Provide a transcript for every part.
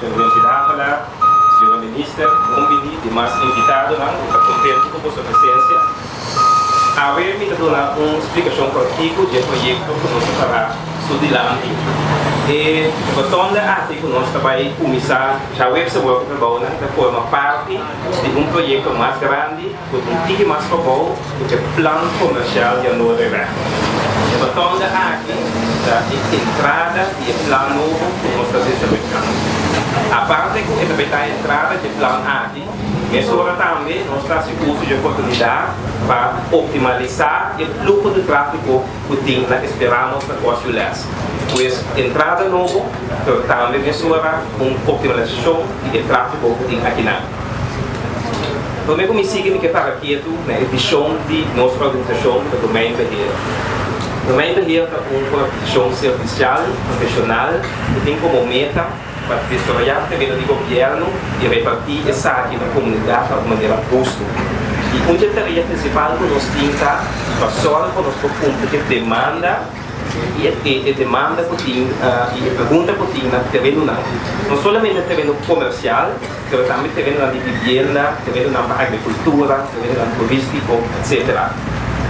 senhor Pidáfala, senhor ministro, Mumbini, demais invitados, estou contente com a sua presença. A ver, me dá uma explicação prática do projeto que nós fará estudante. E portanto, que nós vai começar já o website que trabalha de forma parte de um projeto mais grande, com um time mais global, que é o plano comercial de Noruega. Portanto, aqui a entrada e o plano novo que nós estamos desenvolvendo. A parte que é a entrada do plano aqui, mas agora também nós temos curso de oportunidade para optimizar o fluxo de tráfego que esperamos na Costa. Pois entrada nova, também mesura uma optimização do tráfego que tem aqui na. Também como sigo que está aqui na visão de nossa organização do domain barreira. O domain barreira é uma organização servicial, profissional, que tem como meta para desenvolver o terreno do governo e repartir essa aqui na comunidade de maneira justa. E uma tarefa principal que nós temos para só que nós cumprir demanda e demanda que tem e pergunta que tem na terreno não somente terreno comercial, mas também terreno na vivienda, terreno na agricultura, terreno na turístico, etc.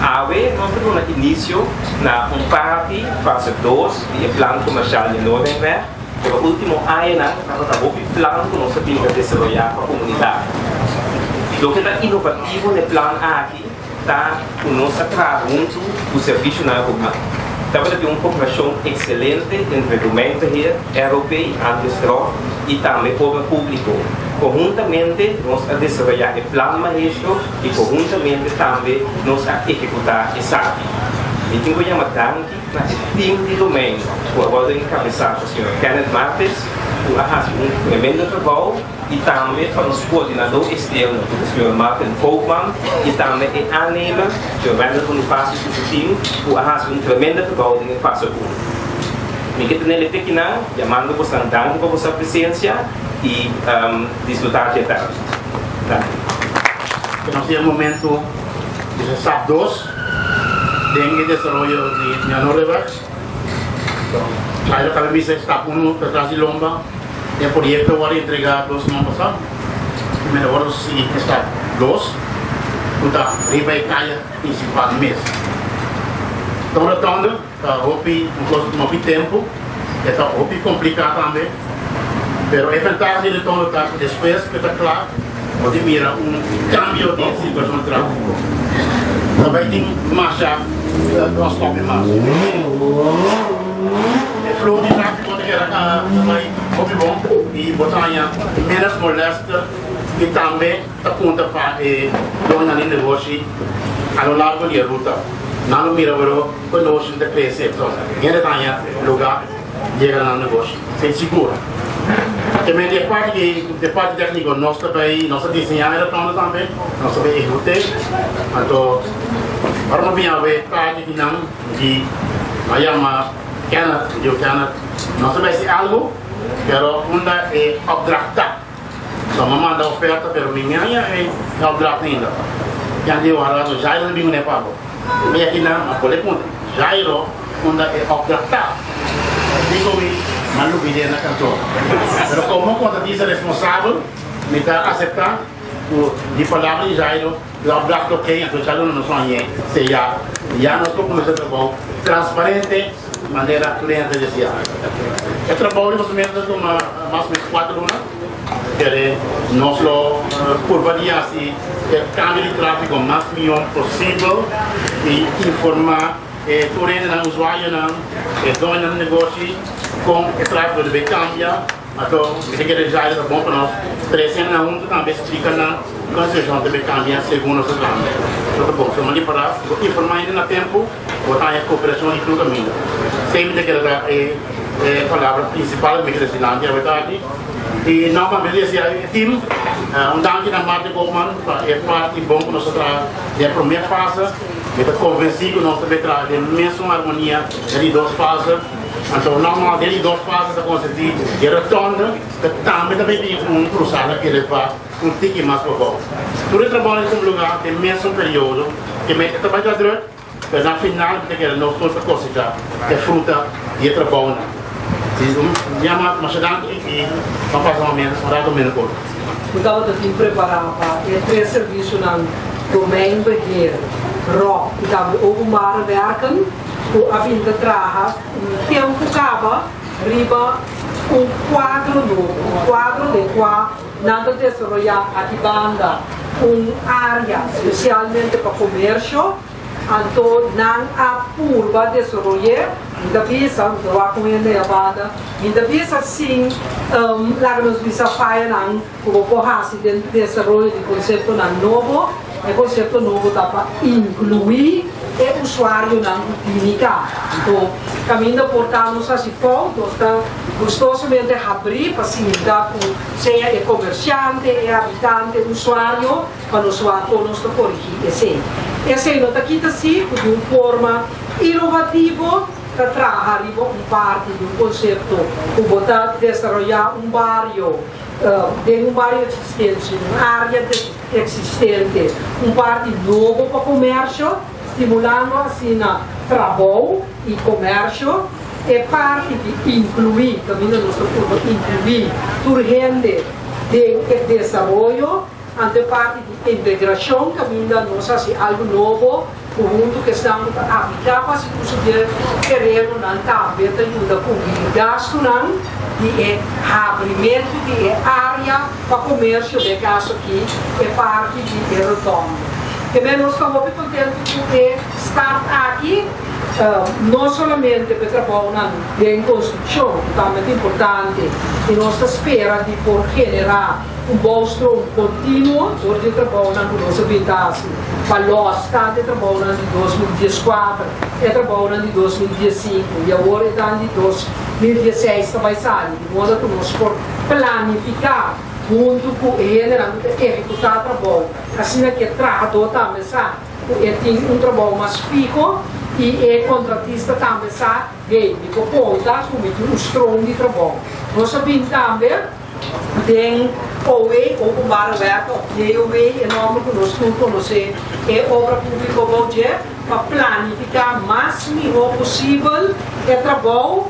Aí nós temos no início na parte fase 2 do plano comercial de Noruega. O último ano, nós temos o plano que nós temos que desenvolver para a comunidade. O que é inovativo no plano aqui está o nosso trabalho do serviço na rua. Estamos tendo uma cooperação excelente entre o domain europeu, industrial e também o público. Conjuntamente, nós desenvolver o plano maestro e conjuntamente também nós executar essa e tenho que chamar na time de domain, que agora encabeçado o Sr. Kenneth Martins, que faz tremendo trabalho, e também para os coordenador externo, o Sr. Martin Koopman, e também a Anema, o Sr. Randall Bonifácio do time, que faz tremendo trabalho em fase 1. Me quero nele aqui na, chamando você danke por sua presença e desfrutar de tarde. Nós temos um momento de SAP 2. Dengue desarrollo de Noruega. Aí a misa está com atrás de lomba. O projeto vai entregar 2 semanas passadas. Primeiro hora se está 2. Então, ele vai cair principal mês. Então, retorno, houve um tempo. Está houve complicado também. Mas a vantagem de retorno está depois que está claro. Pode mirar cambio de situação de tráfego. Também tem marcha transporte mais. O fluxo de tráfego que era também muito bom e botar menos molesta e também aponta para o negócio ao largo da ruta. Não mira o negócio de crescer, ainda tem lugar de chegar no negócio. É seguro. Também de parte técnica, nós também desenhamos também, nós também executamos. Então, para mim, a parte que não de Miami, Canadá, nós também é algo, mas é abstracta. Só manda oferta, mas minha é abstracta ainda. Yang dia orang Jairo bingung ne apa. Dia kena boleh pun Jairo unda é abstracta. Digo malu video na kantor. Pero como quando diz responsável, me dá aceitar de palavra de Jairo, o abstracto que então já não sonhei, se já nós começamos a trabalhar transparente, maneira cliente desejar. É trabalho mais ou menos como mais ou menos 4 anos. Que nós curvaria assim o câmbio de tráfego o mais mínimo possível e informar todo o usuário, o dono do negócio com o tráfego de câmbio. Então, se quer já é bom para nós. 300 a 1 também explica na concessão de câmbio segundo o seu câmbio. Então, bom, se não para informar ainda no tempo, botar a cooperação e tudo caminho. Sempre que a palavra principal que eu quero é a verdade. E novamente esse time, danke na Martin Koopman, é parte bom que nós trazemos a primeira fase, eu convencido que nós também trazemos a mesma harmonia de 2 fases. Então, normal de 2 fases, nós conseguimos e retorno, que também tem cruzado que leva tique mais para bom. Todo trabalho em lugar tem mesmo período, que mete trabalho mas no final, nós temos que conseguir fruta e trabalho. Llama Macedante e vamos passar uma menos por. Então, eu tenho preparado para três serviços no domein beheer. Rock, então, openbare werken, a fim de trabalhar, tempo acaba, riba, quadro novo, quadro de qual nada desenvolver aqui banda, área especialmente para comércio, então não apurva desenvolver, ainda visa, não com ele a banda, ainda visa sim, lá nos visa faia não, como porra se desenvolver de conceito novo. O conceito novo está para incluir o usuário na clínica. Então, caminho portamos assim fora, está gostosamente abrir para se lidar com seja o comerciante, o habitante, o usuário, para o usuário nos corrigir. Esse não está aqui assim, de uma forma inovativa, para trabalhar parte do conceito, como botar desenvolver bairro. Tem bairro existente, uma área existente, parte novo para comércio, estimulando assim trabalho e comércio, e parte de incluir, também no nosso curso, incluir urgente de desenvolvimento, ante parte de integração, também nós assim algo novo, o mundo que estamos a aplicar para se conseguir querer não também ajuda com o gasto não de abrimento de área para comércio de gasto aqui é parte de retorno. Também nós estamos muito contentes de estar aqui, não somente para trabalhar em construção, que é muito importante, e nós esperamos de por generar bolstro contínuo, porque trabalhamos com nossa habitação. Valor está trabalhando de 2014, trabalhando de 2015 e agora está de 2016 também sai, de modo que nós por planificar junto com ele, executar trabalho. Assim que trabalhador também sai, ele tem trabalho mais fixo e o contratista também sai, de conta com um strong de trabalho. Nós sabemos também tem OE, openbare werken, DOE, enorme que nós não conhecemos, é obra pública budget, para planificar o máximo possível o trabalho,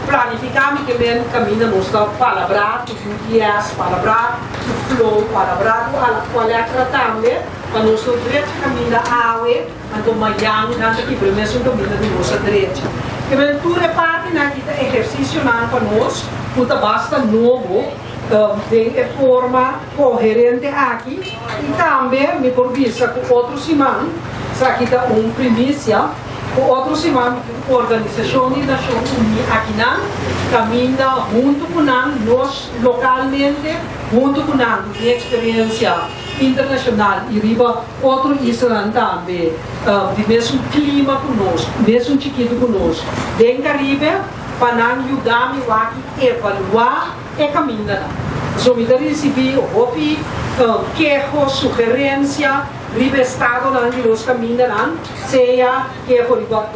planificar o caminho, nós estamos palavrar, o guias, palavrar, o flow, palavrar, qual é a também, para nós não direito caminho da AUE, então amanhã, nada que primeiro o caminho de nossa direita. Que tudo é parte do exercício para nós, tudo basta novo, de forma coerente aqui, e também me provisa com outro semana, aqui está uma primícia, com outro semana, Organização de Nações Unidas aqui caminha junto com nós localmente, junto com nós de experiência internacional e riba outro Israel também, de mesmo clima conosco, mesmo chiquito conosco, dentro do Caribe, para ajudar-me a evaluar e caminhar. So, me recebi hobby, queijo, sugerência, riba estado onde nós caminhamos, seja queijo riba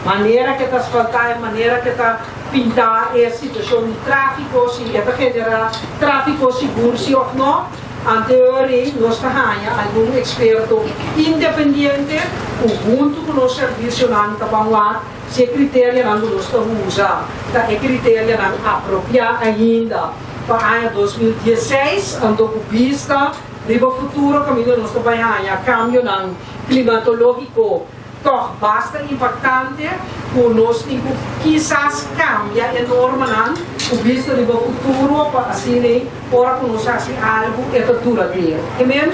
maneira que está asfaltar, maneira que está pintar a situação de tráfego, se está gerar tráfego seguro, se ou não. Anteriormente, nós temos algum experto independente, junto com o serviço lá, se critério não nós usamos, é critério não apropriado ainda para o ano 2016, ando com vista, riba futuro, caminho nós trabalhamos, câmbio não climatológico, toch bastante impactante, por nós temos quizás cambia enorme não, o visto riba futuro, para assim, ora que nós assim algo é duradouro. Amém?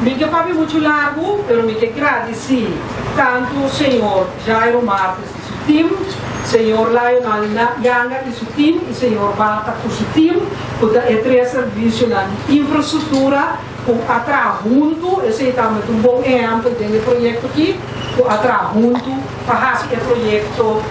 Me que papi muito largo, pero me que agradecer tanto o Senhor Jairo Marques e seu time, Senhor Lionel Yanga e seu time, e Senhor Bata e seu time, por ter serviço na infraestrutura, por atrás junto, esse é também um bom exemplo do projeto aqui, por atrás junto, para fazer o projeto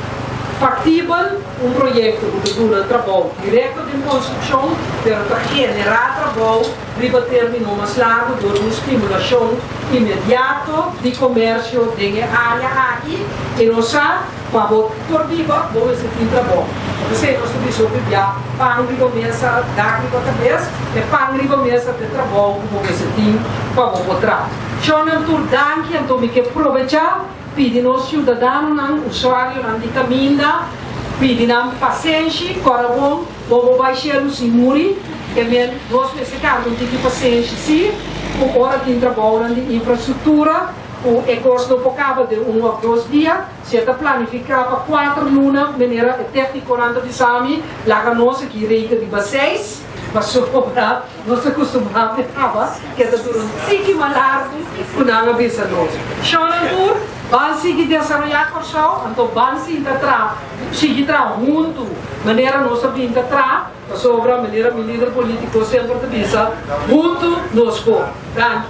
factível, projeto que dura trabalho direto de construção, para generar trabalho, para terminar mais largo, por uma estimulação imediata de comércio de área aqui, e nós para por viva, vamos sentir trabalho. Você nós temos sobre já, pangri começa dar com a cabeça, e pangri começa a ter trabalho, vamos sentir para botar. Já não tur danke, então me que aproveitar, pedir aos cidadãos, usuários, de caminho, Pedimos paciência, coração, vamos baixar no simuri, que mesmo nós nesse caso não temos paciência, sim, por hora que trabalham de infraestrutura, o curso não pocava de 1 ou 2 dias, se está planificado para 4 lunas, de maneira técnica, de Sami, lá que nós aqui reika de 6, mas sobra, nós acostumamos a trabalhar, que é durante 5 largo, com a visa nós. Xonantur, vão seguir desenvolver com o show, então vão seguir junto, maneira nós sabemos entrar, sobre a maneira líder político sempre te visa, junto nós. Tá?